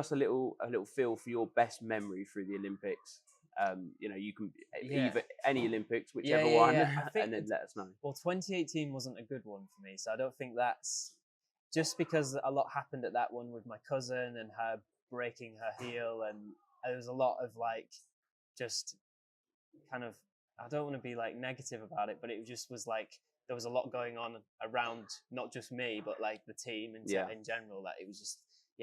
us a little feel for your best memory through the Olympics. You can either any Olympics, whichever one, and then let us know. Well, 2018 wasn't a good one for me, so I don't think that's just because a lot happened at that one with my cousin and her breaking her heel, and there was a lot of like just kind of, I don't want to be like negative about it, but it just was like there was a lot going on around not just me but like the team in general, that it was just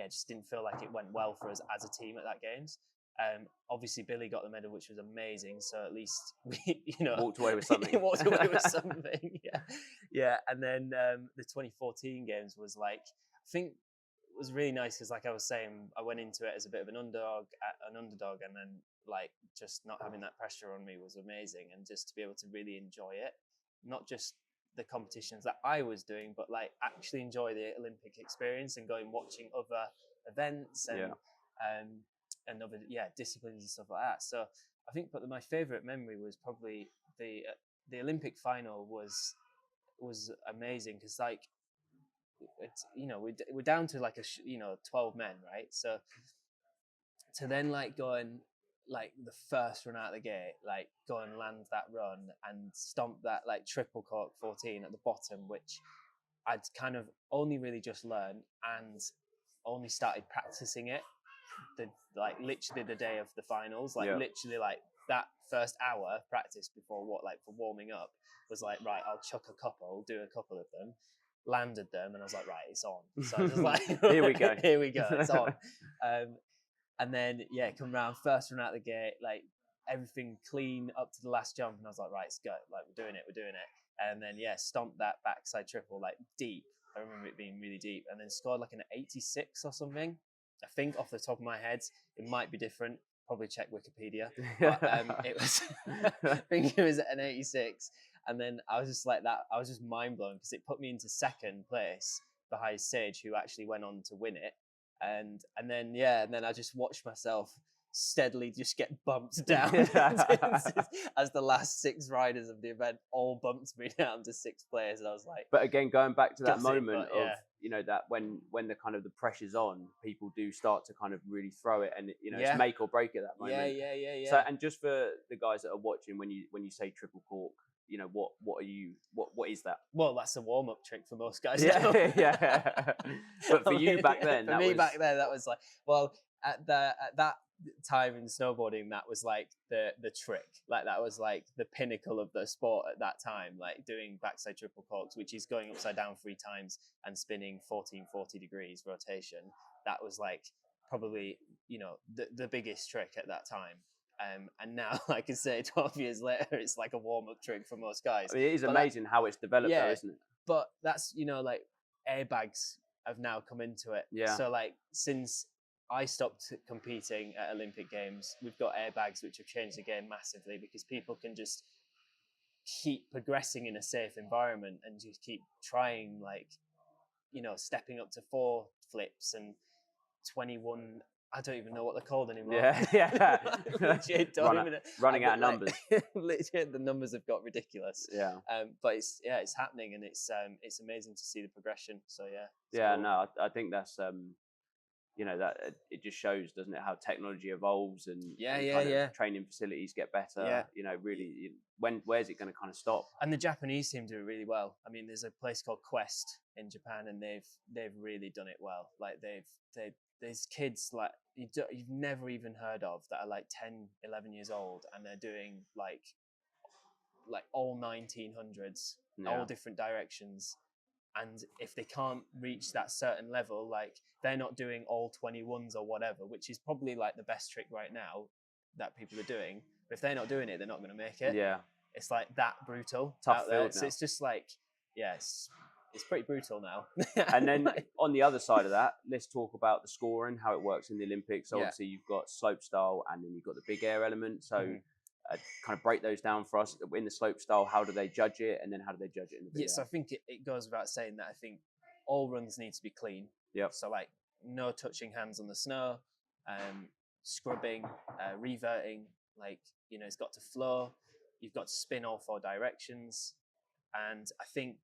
just didn't feel like it went well for us as a team at that games. Obviously Billy got the medal, which was amazing, so at least we walked away with something. And then the 2014 games was like, I think it was really nice because, like I was saying, I went into it as a bit of an underdog, and then like just not having that pressure on me was amazing, and just to be able to really enjoy it, not just the competitions that I was doing, but like actually enjoy the Olympic experience and going watching other events and other disciplines and stuff like that. So I think, but my favorite memory was probably the Olympic final was amazing, because like it's we're down to like 12 men, right? So to then like go and like the first run out of the gate, like go and land that run and stomp that like triple cork 14 at the bottom, which I'd kind of only really just learned and only started practicing it literally the day of the finals, literally like that first hour practice before for warming up was like, right, I'll do a couple of them, landed them, and I was like, right, it's on. So I was like, here we go, it's on. And then come round, first run out the gate, like everything clean up to the last jump, and I was like, right, let's go, like we're doing it. And then stomped that backside triple like deep. I remember it being really deep, and then scored like an 86 or something. I think off the top of my head, it might be different. Probably check Wikipedia. But it was, I think it was an 86. And then I was just like that. I was just mind blown because it put me into second place behind Sage, who actually went on to win it. And then I just watched myself steadily just get bumped down as the last 6 riders of the event all bumped me down to 6th place, and I was like, but again, going back to that moment of that when the kind of the pressure's on, people do start to kind of really throw it, and it's make or break at that moment. So, and just for the guys that are watching, when you say triple cork, what is that? Well, that's a warm-up trick for most guys. But for you back then, back then, that was like, well, at that time in snowboarding, that was like the trick, like that was like the pinnacle of the sport at that time, like doing backside triple corks, which is going upside down 3 times and spinning 1440 degrees rotation. That was like probably the biggest trick at that time. And now, like I say, 12 years later, it's like a warm-up trick for most guys. I mean, it is amazing how it's developed, though, isn't it? But that's, like airbags have now come into it. So like since I stopped competing at Olympic Games, we've got airbags which have changed the game massively, because people can just keep progressing in a safe environment and just keep trying, like, stepping up to 4 flips and 21. I don't even know what they're called anymore. Running out of numbers. Legit, the numbers have got ridiculous. But it's happening, and it's amazing to see the progression. So cool. No, I think that's that it just shows, doesn't it, how technology evolves and training facilities get better. Really, where's it going to kind of stop? And the Japanese team do it really well. I mean, there's a place called Quest in Japan, and they've really done it well. Like there's kids like you've never even heard of that are like 10, 11 years old, and they're doing like all 1900s, all different directions. And if they can't reach that certain level, like they're not doing all 21s or whatever, which is probably like the best trick right now that people are doing. But if they're not doing it, they're not going to make it. It's like that brutal. Tough field now. So it's just like, it's pretty brutal now. And then on the other side of that, let's talk about the scoring, how it works in the Olympics. So obviously you've got slope style, and then you've got the big air element. So kind of break those down for us. In the slope style, how do they judge it, and then how do they judge it in the big air? So I think it goes without saying that I think all runs need to be clean. So like no touching hands on the snow, scrubbing, reverting, like, it's got to flow. You've got to spin all 4 directions. And I think,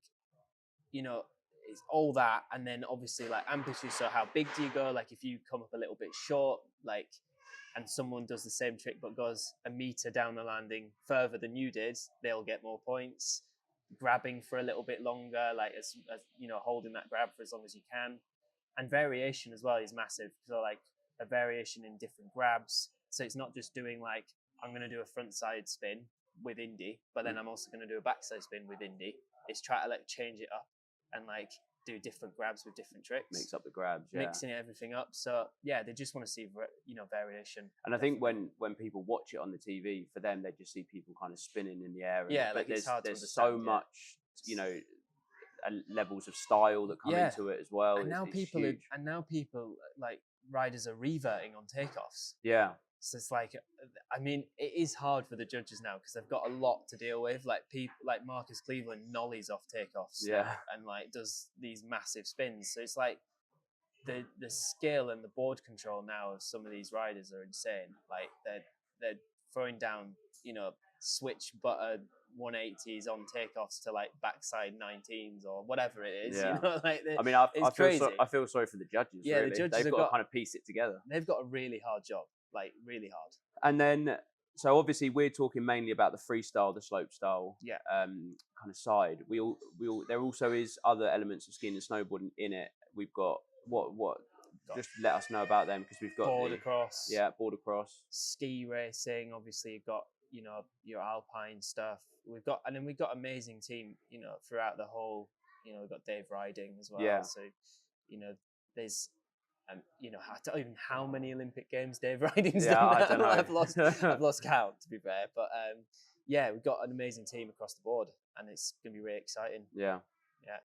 it's all that, and then obviously like amplitude. So how big do you go? Like if you come up a little bit short, like, and someone does the same trick but goes a meter down the landing further than you did, they'll get more points. Grabbing for a little bit longer, like as you know, holding that grab for as long as you can, and variation as well is massive. So like a variation in different grabs. So it's not just doing like, I'm going to do a front side spin with indie, but then I'm also going to do a backside spin with indie. It's try to like change it up and like do different grabs with different tricks. Mix up the grabs, mixing everything up. So yeah, they just want to see, you know, variation. And I think when people watch it on the TV, for them they just see people kind of spinning in the air. Yeah, but like it's hard to understand, so much, you know, levels of style that come into it as well. And now people like riders are reverting on takeoffs. Yeah. So it's like, I mean, it is hard for the judges now because they've got a lot to deal with. Like people like Marcus Cleveland nollies off takeoffs, and like does these massive spins. So it's like the skill and the board control now of some of these riders are insane. Like they're throwing down, you know, switch butter 180s on takeoffs to like backside 19s or whatever it is. You know, like I mean, I feel sorry for the judges. Yeah, really. The judges they've got to kind of piece it together. They've got a really hard job. Like really hard. And then, so obviously we're talking mainly about the freestyle, the slope style, kind of side. We all there also is other elements of skiing and snowboarding in it. We've got what just let us know about them, because we've got border cross, border cross, ski racing. Obviously, you've got, you know, your alpine stuff. We've got amazing team, you know, throughout the whole. You know, we've got Dave riding as well. Yeah. So, you know, there's. You know, I don't even how many Olympic Games Dave Riding's done. I don't know. I've lost count, to be fair. But yeah, we've got an amazing team across the board, and it's going to be really exciting. Yeah.